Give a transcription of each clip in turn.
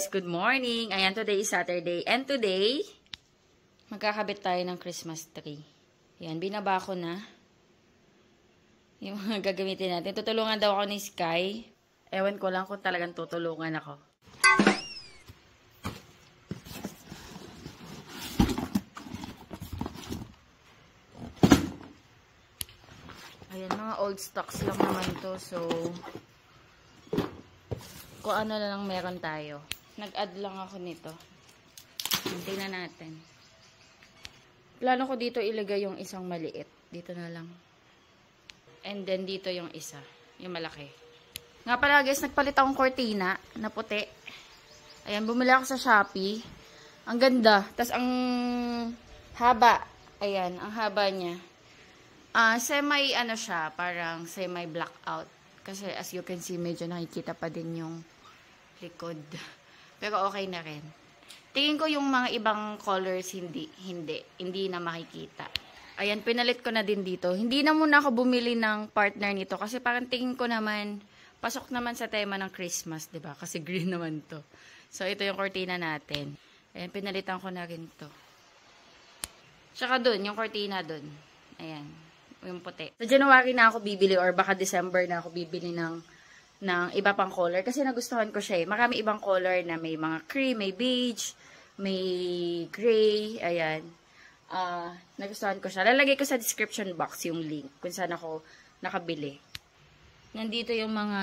guys, good morning. Ayan, today is Saturday. And today, magkakabit tayo ng Christmas tree. Ayan, binaba ko na yung mga gagamitin natin. Tutulungan daw ako ni Sky. Ewan ko lang kung talagang tutulungan ako. Ayan, mga old stocks lang naman to. So, kung ano na lang meron tayo. Nag-add lang ako nito. Tingnan natin. Plano ko dito ilagay yung isang maliit. Dito na lang. And then dito yung isa. Yung malaki. Nga pala guys, nagpalit akong cortina na puti. Ayan, bumili ako sa Shopee. Ang ganda. Tapos ang haba. Ayan, ang haba niya. Semi ano siya, parang semi blackout. Kasi as you can see, medyo nakikita pa din yung likod. Pero okay na rin. Tingin ko yung mga ibang colors hindi na makikita. Ayan, pinalit ko na din dito. Hindi na muna ako bumili ng partner nito kasi parang tingin ko naman pasok naman sa tema ng Christmas, 'di ba? Kasi green naman 'to. So ito yung cortina natin. Ayan, pinalitan ko na rin 'to. Tsaka doon, yung cortina doon. Ayan, yung puti. Sa January na ako bibili or baka December na ako bibili ng iba pang color kasi nagustuhan ko siya eh. Marami ibang color na may mga cream, may beige, may gray, ayan. Nagustuhan ko siya. Lalagay ko sa description box yung link kung saan ako nakabili. Nandito yung mga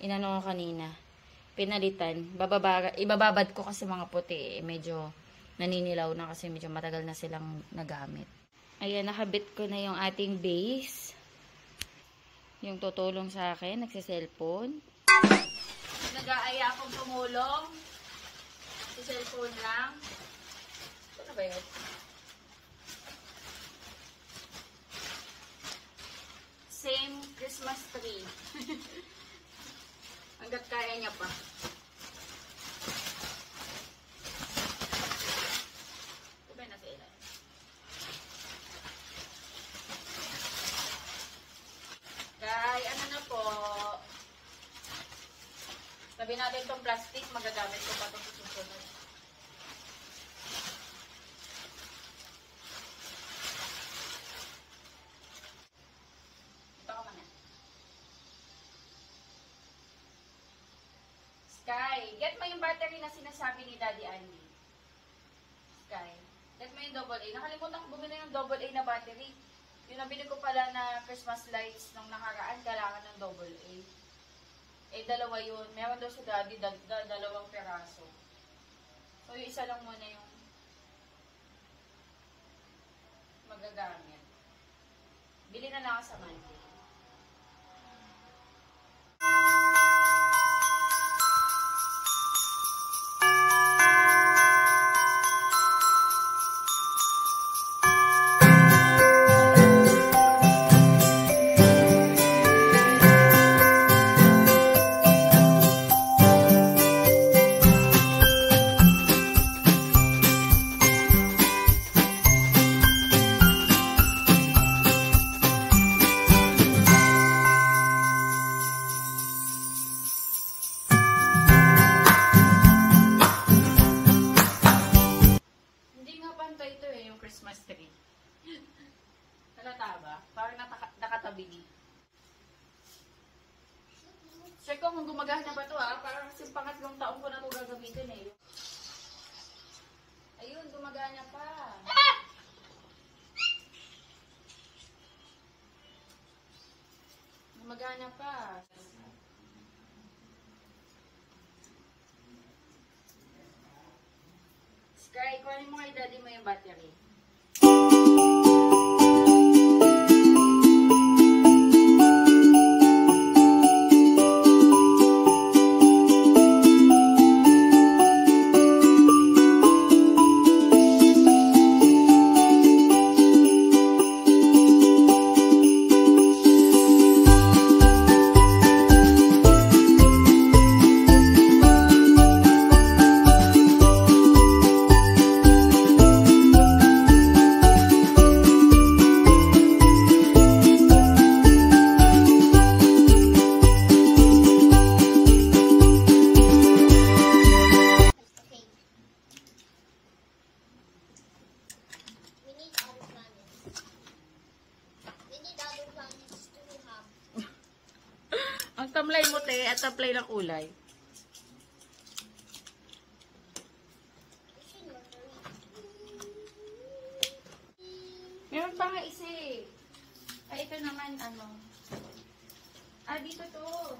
inano ko kanina. Pinalitan. Ibababad ko kasi mga puti eh. Medyo naninilaw na kasi medyo matagal na silang nagamit. Ayan, nakabit ko na yung ating base. Yung tutulong sa akin, nagsiselfone. Nag-aaya akong tumulong. Si cellphone lang. Ano ba yun? Same Christmas tree. Hanggat kaya niya pa. Ito ba nasa ilan? Kaya ano na po. Sabi natin itong plastic, magagamit ko pa ito sa susunod. Ito ka muna. Sky, get mo yung battery na sinasabi ni Daddy Andy. Sky, get mo yung AA. Nakalimutan ko bumili ng AA na battery. Yung nabili ko pala na Christmas lights nung nakaraan, kailangan ng AA. Eh, dalawa yun. Meron daw si Daddy, dalawang peraso. So, yung isa lang muna yung magagamit. Bili na lang ako sa Monday. Christmas tree. Halata ba? Parang nakatabingi. Check ko kung gumagana ba ito ha. Parang kasi pangatlong taon ko na ito gagamitin eh. Ayun, gumagana pa. Gumagana pa. Sky, kuhanin mo kay Daddy mo yung battery. Tamlay mo, te. At tamlay ng kulay. Meron pa nga isa eh. Ay, ito naman, ano. Dito to.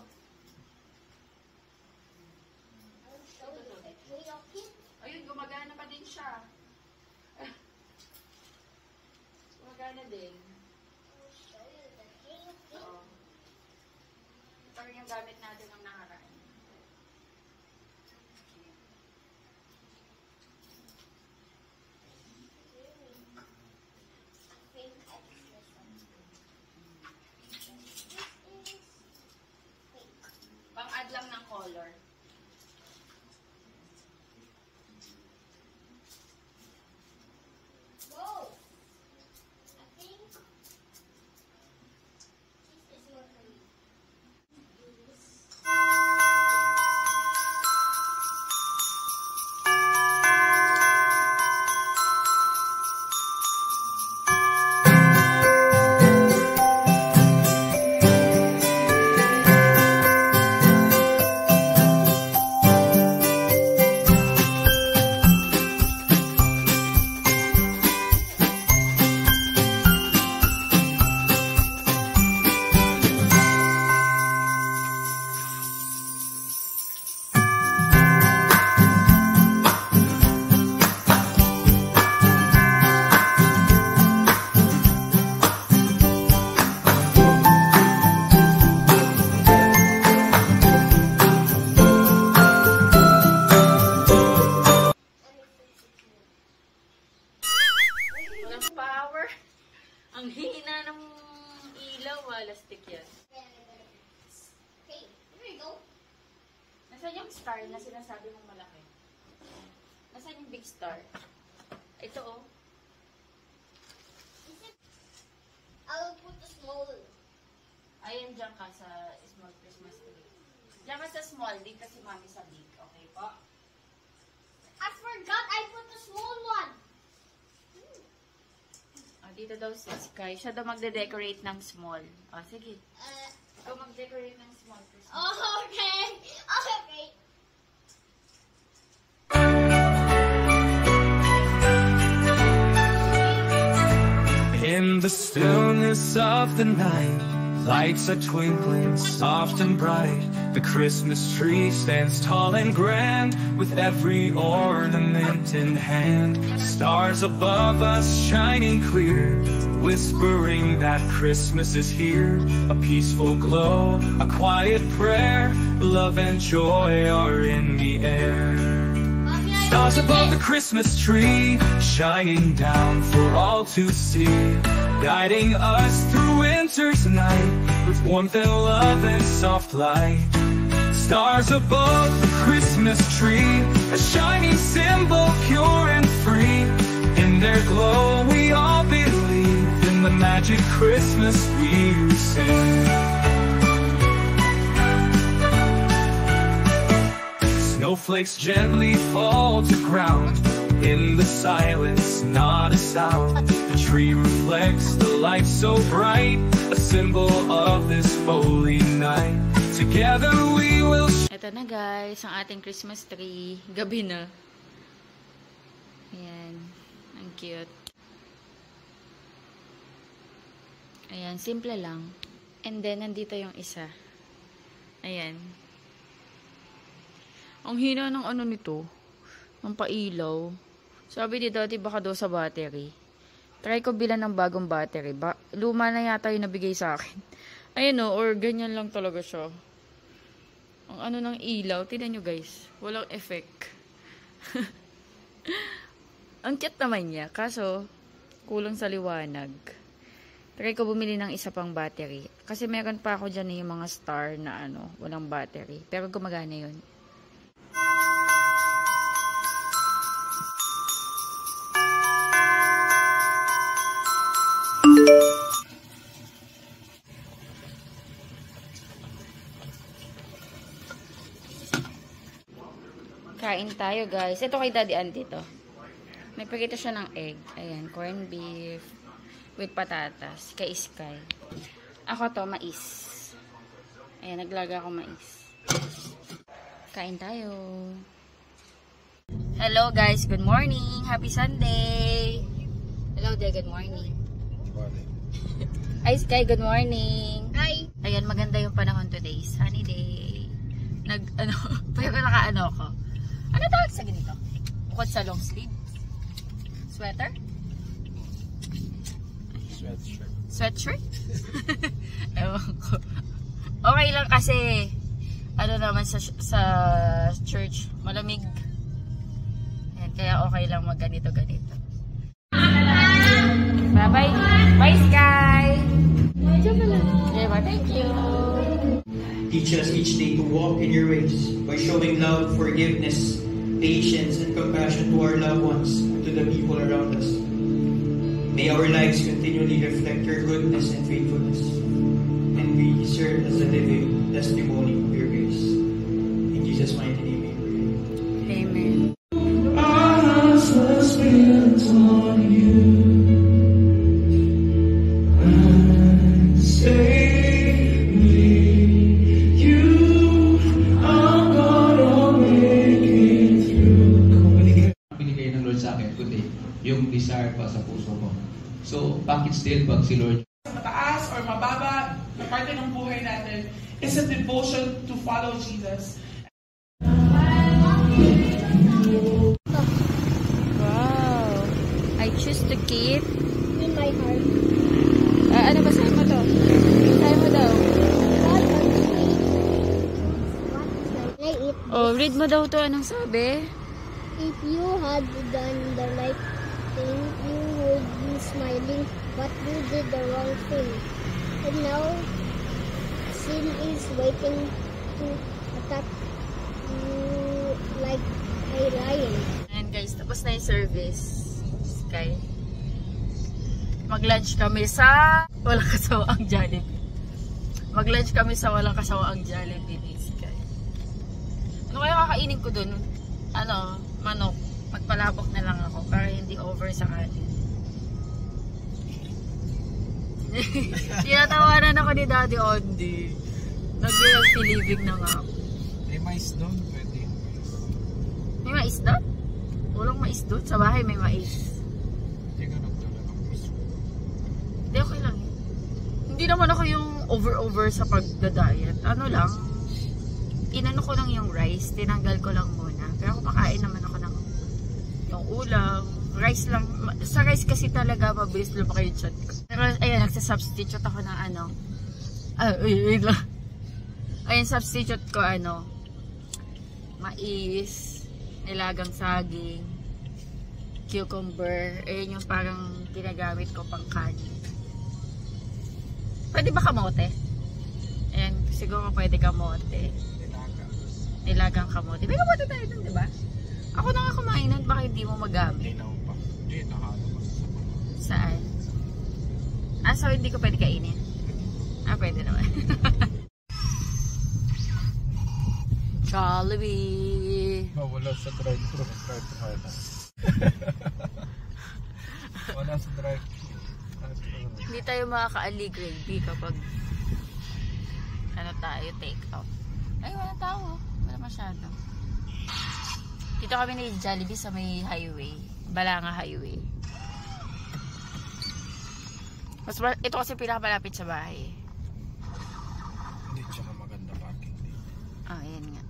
Ayun, gumagana pa din siya. Gumagana din. Oo. Ito rin yung gamit natin ng nakaraan. Pang-add lang ng color. Ang hina ng ilaw, lastik yan. Hey, here you go. Nasaan yung star na sinasabi mong malaki? Nasaan yung big star? Ito oh. I'll put the small. Ayan, dyan ka sa small Christmas tree. Dyan ka sa small, di kasi mami sa big. Okay po? I forgot I put the small one. Dito daw si Sky. Siya daw magde-decorate ng small. Sige. Ikaw mag-decorate ng small Christmas. Okay. Okay. In the stillness of the night, lights are twinkling soft and bright. The Christmas tree stands tall and grand, with every ornament in hand. Stars above us shining clear, whispering that Christmas is here. A peaceful glow, a quiet prayer, love and joy are in the air. Stars above the Christmas tree, shining down for all to see, guiding us through winter's night, with warmth and love and soft light. Stars above the Christmas tree, a shining symbol, pure and free. In their glow we all believe in the magic Christmas we sing. Snowflakes gently fall to ground, in the silence not a sound. The tree reflects the light so bright, a symbol of this holy night. Together we will Ito na guys, ang ating Christmas tree. Gabi na. Ayan. Ang cute. Ayan, simple lang. And then, nandito yung isa. Ayan. Ang hina ng ano nito. Ng pailaw. Sabi ni Daddy baka daw sa battery. Try ko bilan ng bagong battery. Luma na yata yung nabigay sa akin. Ayan o, or ganyan lang talaga siya. Ang ano ng ilaw. Tignan nyo guys. Walang effect. Ang cute naman niya. Kaso, kulang sa liwanag. Try ko bumili ng isa pang battery. Kasi meron pa ako dyan yung mga star na ano, walang battery. Pero gumagana yun. Kain tayo guys. Ito kay Daddy Auntie to. Nagpakita siya ng egg. Ayan, corned beef with patatas. Kay Sky. Ako to, mais. Ayan, naglaga ako mais. Kain tayo. Hello guys, good morning. Happy Sunday. Hello there, good morning. Hi Sky, good morning. Hi. Ayan, maganda yung panahon today. Sunny day. Pero naka-ano ko. Ano tawag sa ganito? Bukod sa long sleeve? Sweater? Sweatshirt. Sweatshirt? Ewan ko. Okay lang kasi, ano naman sa church, malamig. Ayan, kaya okay lang mag ganito-ganito. Bye-bye. Bye, Sky! Thank you. Teach us each day to walk in your ways by showing love, forgiveness, patience, and compassion to our loved ones and to the people around us. May our lives continually reflect your goodness and faithfulness, and we serve as a living testimony of your grace. In Jesus' mighty name we pray. Amen. Binigay ng Lord sa akin, kundi yung desire pa sa puso ko. So, bakit still pag si Lord mataas or mababa na parte ng buhay natin is a devotion to follow Jesus. Wow. I choose to keep. In my heart. Ano ba sa'yo mo to? Sa'yo mo daw. God or sweet. What is my I eat? Oh, read mo daw to. Anong sabi? If you had done the right thing, you would be smiling, but you did the wrong thing. And now, sin is waiting to attack you like a lion. Ayan guys, tapos na yung service. Sky. Mag-lunch kami sa walang kasawaang Jollibee. Mag-lunch kami sa walang kasawaang Jollibee ni Sky. Ano kaya kakainin ko dun? Ano, manok. Magpalabok na lang ako para hindi over sa kanin. Tinatawanan ako ni Daddy Ondi. Nag-believing na nga ako. May mais doon, pwede. May mais doon? Walang mais doon. Sa bahay may mais. Hindi ka nagdala ng puso. Hindi, okay lang yun. Hindi naman ako yung over-over sa pagda-diet. Ano lang, inano ko lang yung rice, tinanggal ko lang muna. Pero kumakain naman ako ng yung ulam, rice lang. Sa rice kasi talaga mabilis lumaki yung chat ko. Pero ayun, nagsasubstitute ako ng ano. Ayun, substitute ko ano, mais, nilagang saging, cucumber. Ayun yung parang ginagamit ko pang kanin. Pwede ba kamote? Ayan, siguro pwede kamote. Nilagang kamote. May kamote tayo dun, di ba? Ako na nga kumain nun, baka hindi mo magamit. Linaw pa. Hindi, nakalo pa sa sabon. Saan? Ah, so hindi ko pwede kainin? Ah, pwede naman. Jollibee! Wala sa drive-thru. Wala sa drive-thru. Hindi tayo makaka-alleged kapag ano tayo, take out. Ay, wala tao. Wala masyado. Dito kami ni Jollibee sa may highway. Balanga Highway. Ito kasi pinakamalapit sa bahay. Hindi, tsaka maganda parking dito. Ah, ayan nga.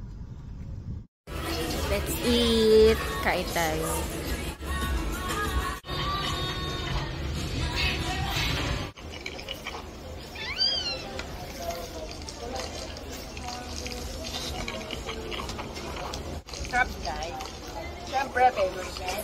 Let's eat. Kain tayo. Sarap guys. Siyempre, favorite yan.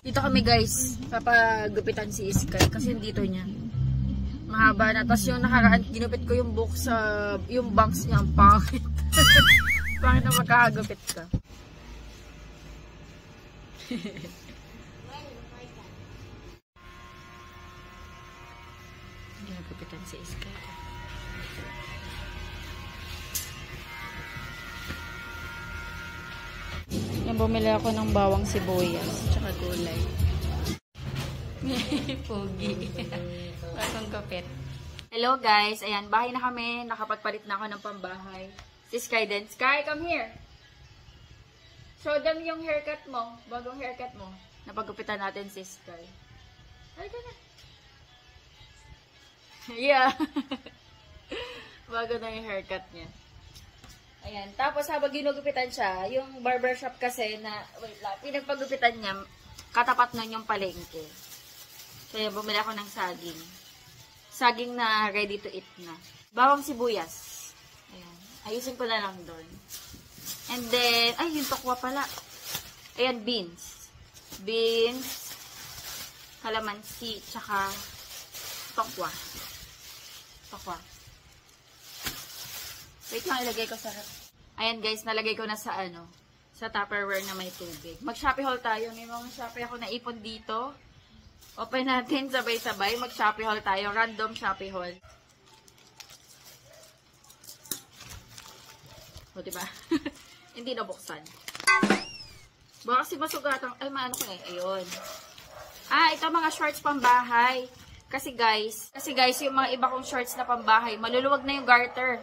Dito kami guys, papagupitan si Iskay kasi dito niya. Mahaba na. Tapos yung nakaraan, ginupit ko yung buhok sa, yung bangs niya, ang pangit. Pangit na magkakagupit ka. Ginagupitan si Iskay. Yan, bumili ako ng bawang sibuyas, tsaka gulay. Pogi. Bagong kapit. Hello guys, ayan, bahay na kami. Nakapagpalit na ako ng pambahay. Si Sky din. Sky, come here! Show them yung haircut mo. Bagong haircut mo. Napagupitan natin si Sky. Halika na. Yeah. Bago na yung haircut niya. Ayan. Tapos habang ginugupitan siya, yung barbershop kasi na, wait lang, pinagpagupitan niya, katapat nun yung palengke. So yan, bumili ako ng saging. Saging na ready to eat na. Bawang sibuyas. Ayan. Ayusin ko na lang doon. And then, ay, yung tokwa pala. Ayan, beans. Beans, kalamansi, tsaka tokwa. Tokwa. Wait lang, ilagay ko sa... Ayan guys, nalagay ko na sa sa Tupperware na may tubig. Mag-Shopee haul tayo. May mga Shopee ako naipon dito. Open natin sabay-sabay. Mag-Shopee haul tayo. Random Shopee haul. O, diba? Hindi nabuksan. Baka kasi masugatan. Ay, maano ko eh. Ayun. Ah, ito mga shorts pambahay. Kasi guys, yung mga iba kong shorts na pambahay, maluluwag na yung garter.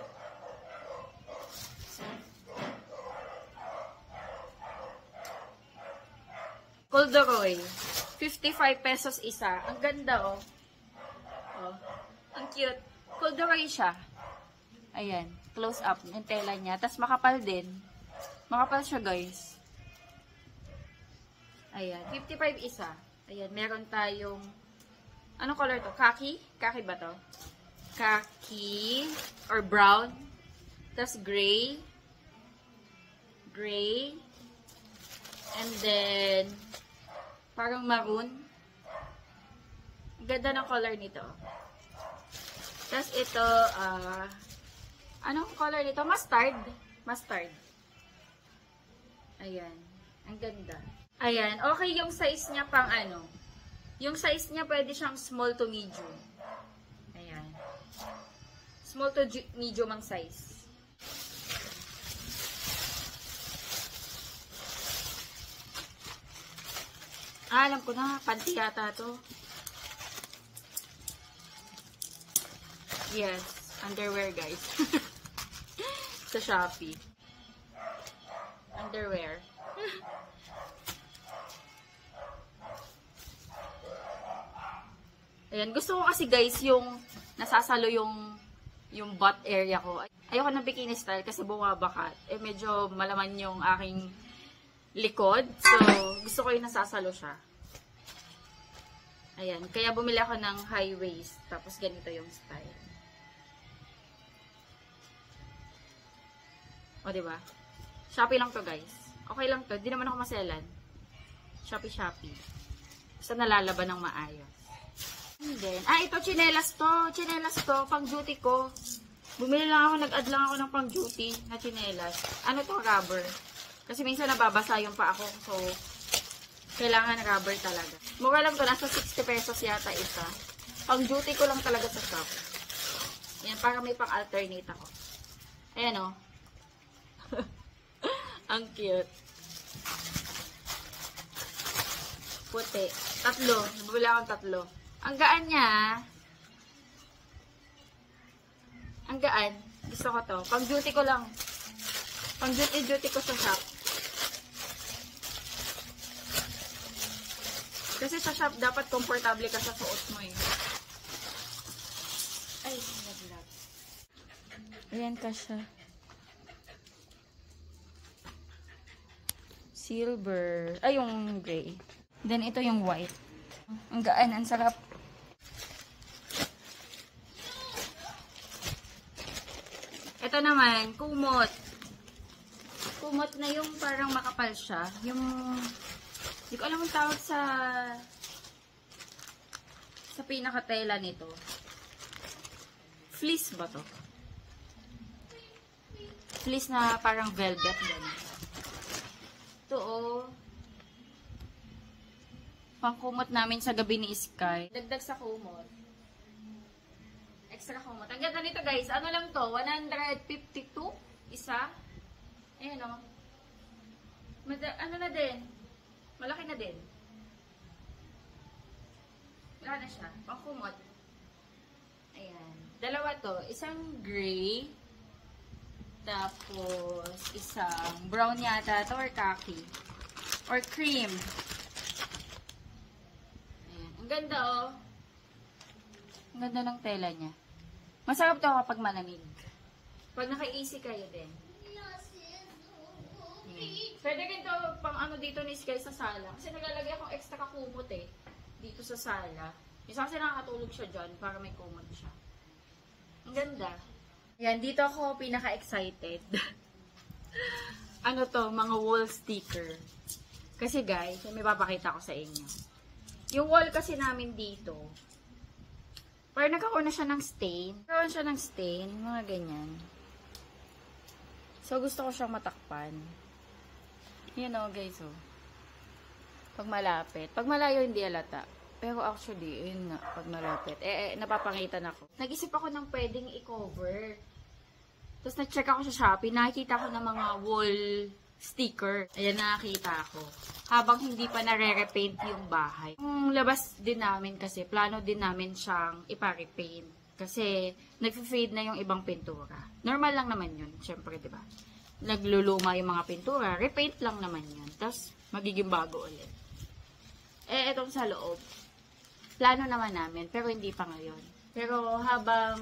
Corduroy. 55 pesos isa. Ang ganda, oh. Oh. Ang cute. Corduroy siya. Ayan. Close up. Yung tela niya. Tapos makapal din. Makapal siya, guys. Ayan. 55 isa. Ayan. Meron tayong... Anong color to? Khaki? Khaki ba to? Khaki. Or brown. Tapos gray. Gray. And then... Parang maroon. Ganda ng color nito. Tapos ito, anong color nito? Mustard. Mustard. Ayan. Ang ganda. Ayan. Okay yung size niya pang yung size niya pwede siyang small to medium. Ayan. Small to medium ang size. Ah, alam ko na. Panty yata to. Yes. Underwear, guys. Sa Shopee. Underwear. Ayan. Gusto ko kasi, guys, yung nasasalo yung butt area ko. Ayoko ng bikini style kasi bumabakat. Eh, medyo malaman yung aking likod. So, gusto ko yung nasasalo siya. Ayan. Kaya bumili ako ng high waist. Tapos ganito yung style. O, diba? Shopee lang to, guys. Okay lang to. Di naman ako maselan. Shopee. Basta nalalaban ng maayos. And then, ito, chinelas to. Chinelas to. Pang duty ko. Bumili lang ako, nag-add lang ako ng pang duty na chinelas. Ano to? Rubber. Kasi minsan nababasa yung pa ako. So, kailangan rubber talaga. Mura lang to. Nasa 60 pesos yata isa. Pang duty ko lang talaga sa shop. Yan, para may pang-alternate ako. Ayan, o. Ang cute. Puti. 3. Nabuli akong 3. Ang gaan niya. Ang gaan. Gusto ko to. Pang duty ko lang. Pang duty ko sa shop. Kasi sa shop, dapat komportable ka sa suot mo eh. Ay, naglag. Ayan ka siya. Silver. Ay, yung gray. Then, ito yung white. Ang gaan, ang sarap. Ito naman, kumot. Kumot na yung parang makapal siya. Yung, hindi ko alam ang tawag sa pinakatela nito. Fleece ba to? Fleece na parang velvet din. Ito, oh. Pangkumot namin sa gabi ni Sky. Dagdag sa kumot. Extra kumot. Ang ganda nito, guys. Ano lang to? 152? Isa? Ayan, o. Ano na din? Malaki na din. Wala na siya. Pangkumot. Ayan. Dalawa to. Isang gray. Tapos, isang brown yata to or khaki. Or cream. Ayan. Ang ganda oh. Ang ganda ng tela niya. Masarap to kapag malamig. Pag naka-easy kayo din. Pwede rin to pang ano dito ni Sky sa sala. Kasi naglalagay akong extra kakumot eh. Dito sa sala. Isa kasi nakakatulog siya dyan para may kumot siya. Ang ganda. Yan, dito ako pinaka-excited. Ano to, mga wall sticker. Kasi guys, may papakita ko sa inyo. Yung wall kasi namin dito, parang nagkaroon na siya ng stain. Nagkaroon siya ng stain, mga ganyan. So, gusto ko siyang matakpan. Yan o, guys, o. Pag malapit. Pag malayo, hindi alata. Pero actually, yun nga, pag malapit. Napapangitan ako. Nag-isip ako ng pwedeng i-cover. Tapos, nag-check ako sa Shopee. Nakikita ko ng mga wall sticker. Ayan, nakakita ako. Habang hindi pa nare-repaint yung bahay. Yung labas din namin kasi, plano din namin siyang ipa-repaint. Kasi, nag-fade na yung ibang pintura. Normal lang naman yun, syempre, diba? Nagluluma yung mga pintura, repaint lang naman yun. Tapos, magiging bago ulit. Etong sa loob, plano naman namin, pero hindi pa ngayon. Pero habang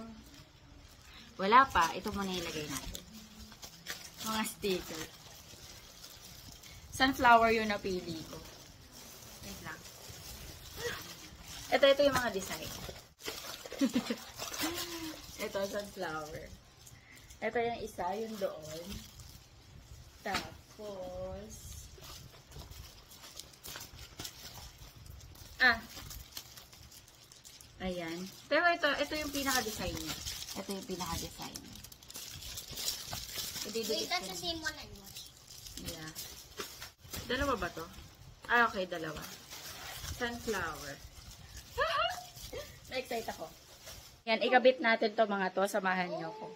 wala pa, ito muna ilagay natin. Mga sticker. Sunflower yung napili ko. Wait lang. Ito yung mga design. Ito, sunflower. Ito yung isa, yung doon. Tapos, ayan. Pero ito yung pinaka-design niya. Ito yung pinaka-design niya. Wait, that's the same one I watched. Yeah. Dalawa ba to? Okay, dalawa. Sunflower. Na-excite ako. Yan, ikabit natin to mga to. Samahan niyo ko.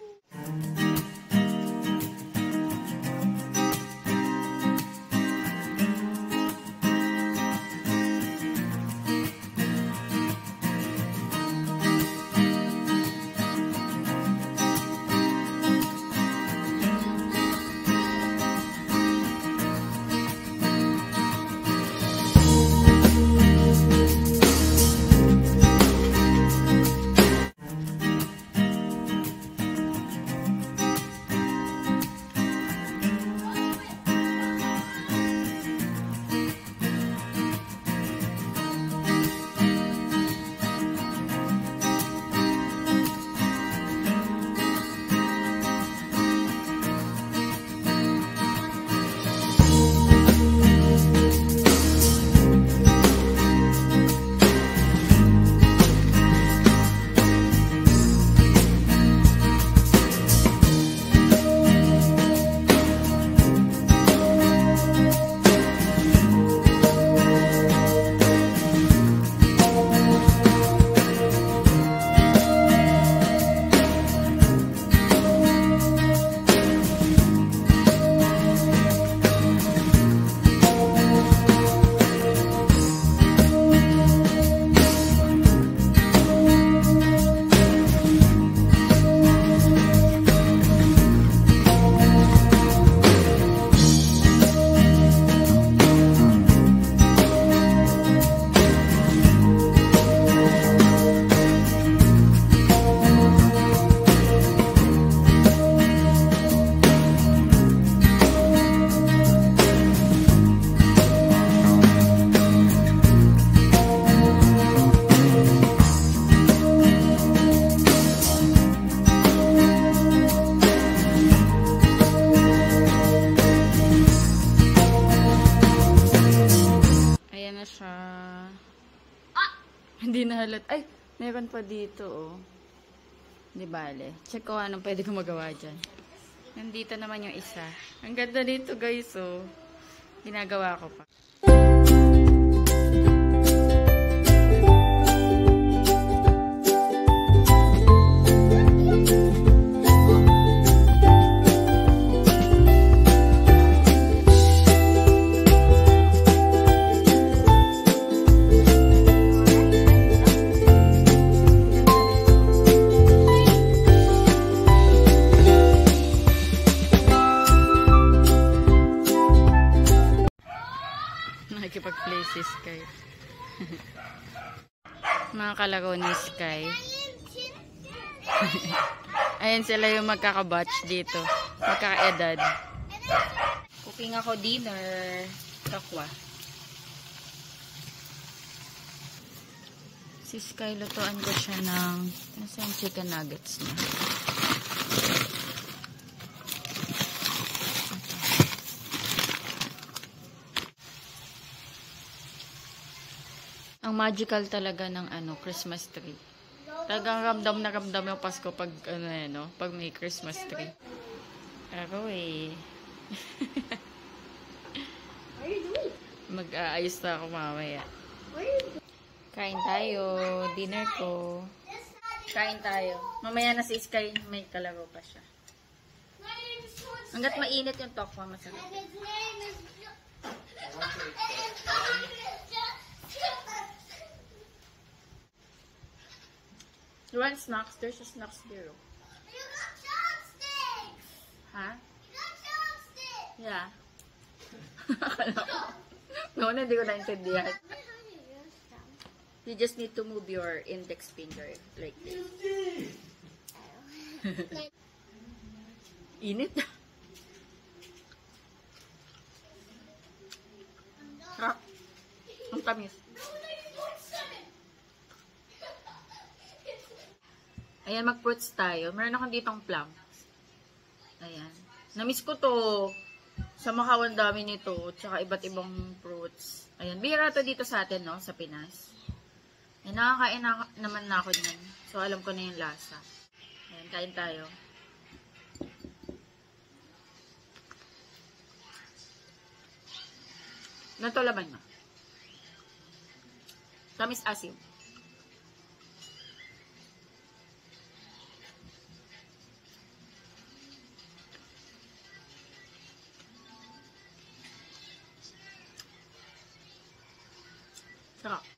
Hindi na halat. Ay, meron pa dito, oh. Di bale. Check ko anong pwede ko magawa dyan. Nandito naman yung isa. Ang ganda dito, guys, oh. Ginagawa ko pa. si Sky. Mga kalaro ni Sky. Ayan sila yung magkakabatch dito. Magkakaedad. Cooking ako dinner. Takwa. Si Sky, lutuan ko siya ng nasa yung chicken nuggets niya. Ang magical talaga ng Christmas tree. Talagang ramdam na ramdam yung Pasko pag pag may Christmas tree. Ako eh. What are you doing? Mag-aayos na ako mamaya. What are you doing? Kain tayo. Dinner ko. Kain tayo. Mamaya na si Sky, may kalaro pa siya. Hanggat mainit yung tokwa, masarap. You want snacks? There's a snacks there. You got chopsticks! Ha? You got chopsticks! Yeah. Akala ko. Noon, hindi ko naintindihan. You just need to move your index finger like this. Init. Sarap. Ang tamis. Ayan, mag-fruits tayo. Meron akong ditong plum. Ayan. Namiss ko to. Sa Macau, ang dami nito. Tsaka iba't ibang fruits. Ayan. Bihira to dito sa atin, no? Sa Pinas. Ayan, nakakain naman na ako niyan. So, alam ko na yung lasa. Ayan, kain tayo. Ganito laman mo. Tamis asim. Sarap.